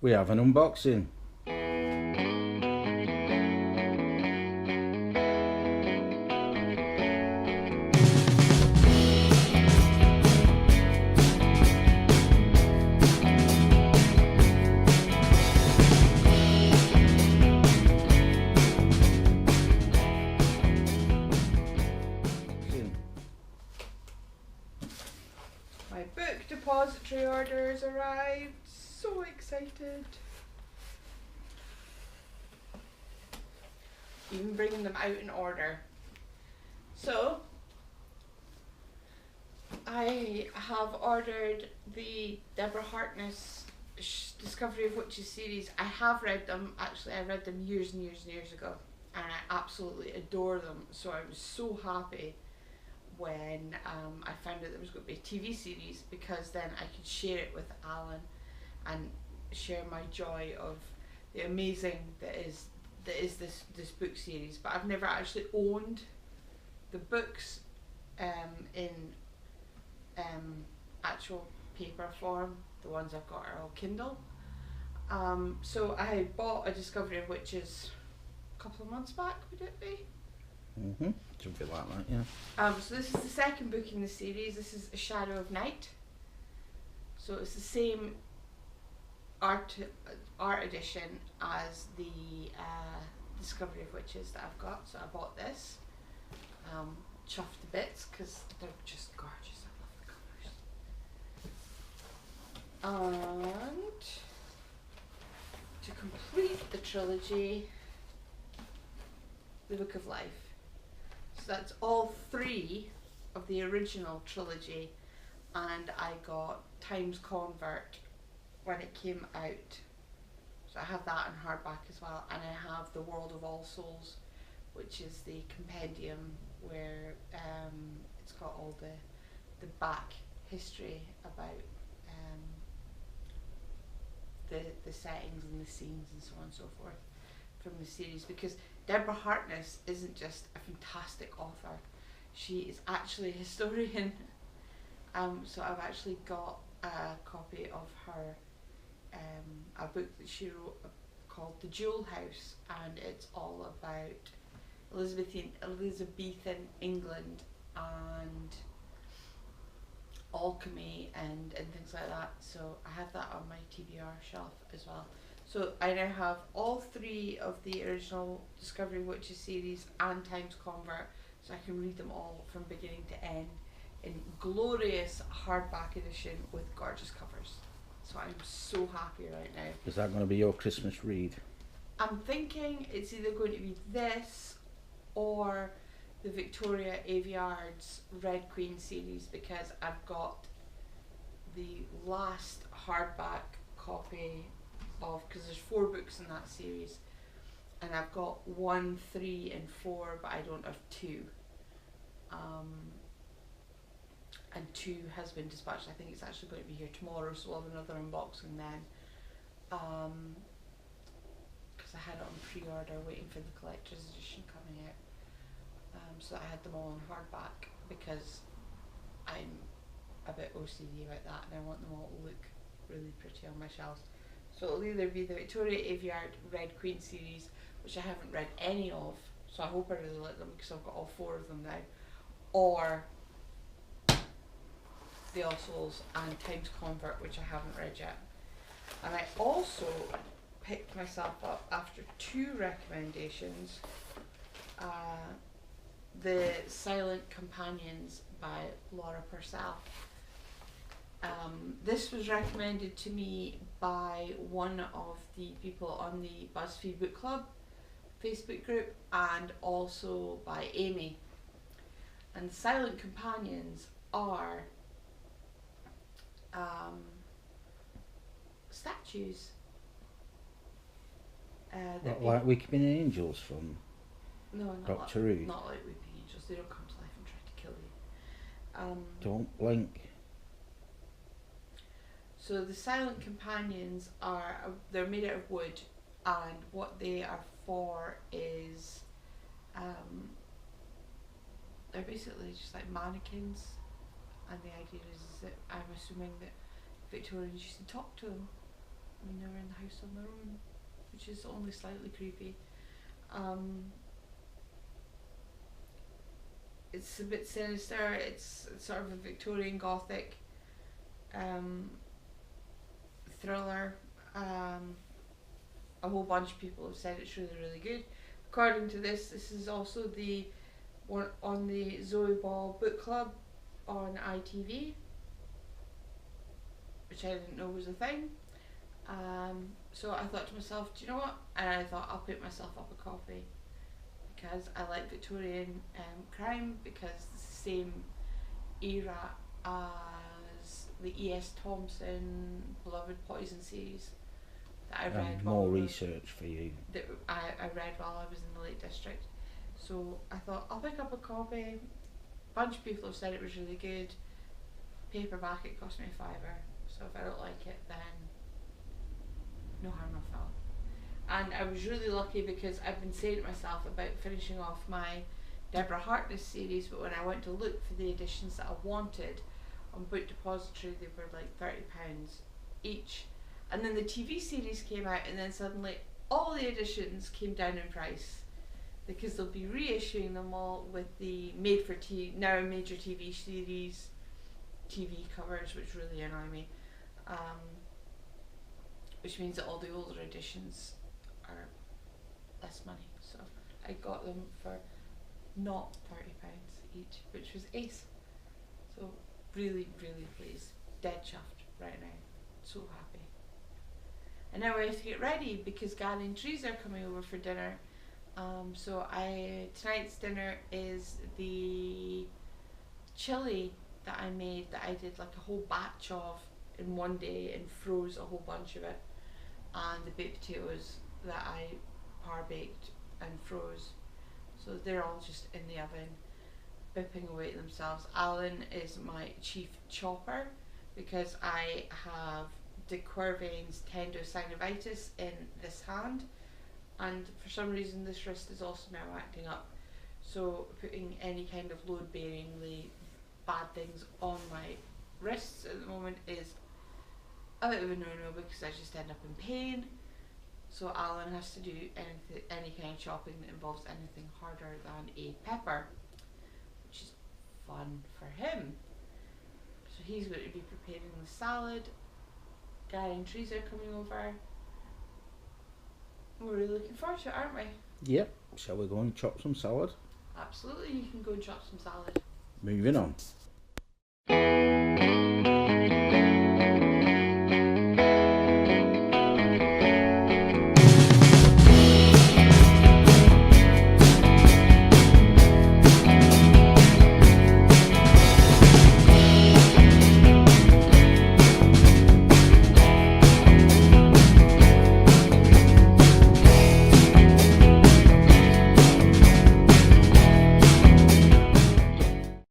We have an unboxing. My book depository orders arrived. So excited. Even bringing them out in order. So, I have ordered the Deborah Harkness Discovery of Witches series. I have read them. Actually, I read them years and years and years ago, and I absolutely adore them. So I was so happy when I found out there was going to be a TV series, because then I could share it with Alan and share my joy of the amazing that is this book series. But I've never actually owned the books in actual paper form. The ones I've got are all Kindle. So I bought a Discovery of Witches a couple of months back, would it be? Something like that, yeah. So this is the second book in the series. This is A Shadow of Night. So it's the same art edition as the Discovery of Witches that I've got. So I bought this. Chuffed to bits because they're just gorgeous. I love the colours. And to complete the trilogy, the Book of Life. So that's all three of the original trilogy, and I got Times Convert when it came out. So I have that in hardback as well, and I have The World of All Souls, which is the compendium where it's got all the back history about the settings and the scenes and so on and so forth from the series, because Deborah Harkness isn't just a fantastic author, she is actually a historian. So I've actually got a copy of her a book that she wrote called The Jewel House, and it's all about Elizabethan England and alchemy and things like that. So I have that on my TBR shelf as well. So I now have all three of the original Discovery Witches series and Times Convert, so I can read them all from beginning to end in glorious hardback edition with gorgeous covers. So I'm so happy right now. Is that going to be your Christmas read? I'm thinking it's either going to be this or the Victoria Aveyard's Red Queen series, because I've got the last hardback copy of, because there's 4 books in that series, and I've got 1, 3 and 4, but I don't have 2. And 2 has been dispatched. I think it's actually going to be here tomorrow, so we'll have another unboxing then. Because I had it on pre-order waiting for the collector's edition coming out. So I had them all in hardback because I'm a bit OCD about that, and I want them all to look really pretty on my shelves. So it'll either be the Victoria Aveyard Red Queen series, which I haven't read any of, so I hope I really like them because I've got all 4 of them now, or the All Souls and Times Convert, which I haven't read yet. And I also picked myself up, after 2 recommendations, The Silent Companions by Laura Purcell. This was recommended to me by one of the people on the BuzzFeed Book Club Facebook group, and also by Amy. And The Silent Companions are statues. Like Weeping Angels from No, not Doctor like, Who? not like Weeping Angels. They don't come to life and try to kill you. Don't blink. So the Silent Companions they're made out of wood, and what they are for is they're basically just like mannequins, and the idea is that I'm assuming that Victorians used to talk to them when they were in the house on their own, which is only slightly creepy. It's a bit sinister. It's sort of a Victorian Gothic thriller. A whole bunch of people have said it's really, really good. According to this is also the one on the Zoe Ball book club on ITV, which I didn't know was a thing. So I thought to myself, do you know what? And I thought I'll pick myself up a copy because I like Victorian crime, because it's the same era as the E.S. Thompson Beloved Poison series that I read. More research for you. That I read while I was in the Lake District. So I thought I'll pick up a copy. A bunch of people have said it was really good. Paperback, it cost me £5. So if I don't like it, then no harm, no foul. And I was really lucky because I've been saying to myself about finishing off my Deborah Harkness series, but when I went to look for the editions that I wanted on Book Depository, they were like £30 each. And then the TV series came out, and then suddenly all the editions came down in price because they'll be reissuing them all with the now major TV series TV covers, which really annoy me. Which means that all the older editions are less money. So I got them for not £30 each, which was ace. So really, really pleased. Dead chuffed right now. So happy. And now I have to get ready because Gary and Teresa are coming over for dinner. So tonight's dinner is the chili that I made, that I did like a whole batch of in one day and froze a whole bunch of it, and the baked potatoes that I par baked and froze. So they're all just in the oven, bipping away at themselves. Alan is my chief chopper because I have de Quervain's tendinosynovitis in this hand, and for some reason this wrist is also now acting up. So putting any kind of load-bearingly bad things on my wrists at the moment is a bit of a no-no because I just end up in pain. So Alan has to do any kind of chopping that involves anything harder than a pepper, which is fun for him. So he's going to be preparing the salad. Gary and Teresa are coming over. We're really looking forward to it, aren't we? Yep. Shall we go and chop some salad? Absolutely, you can go and chop some salad. Moving on.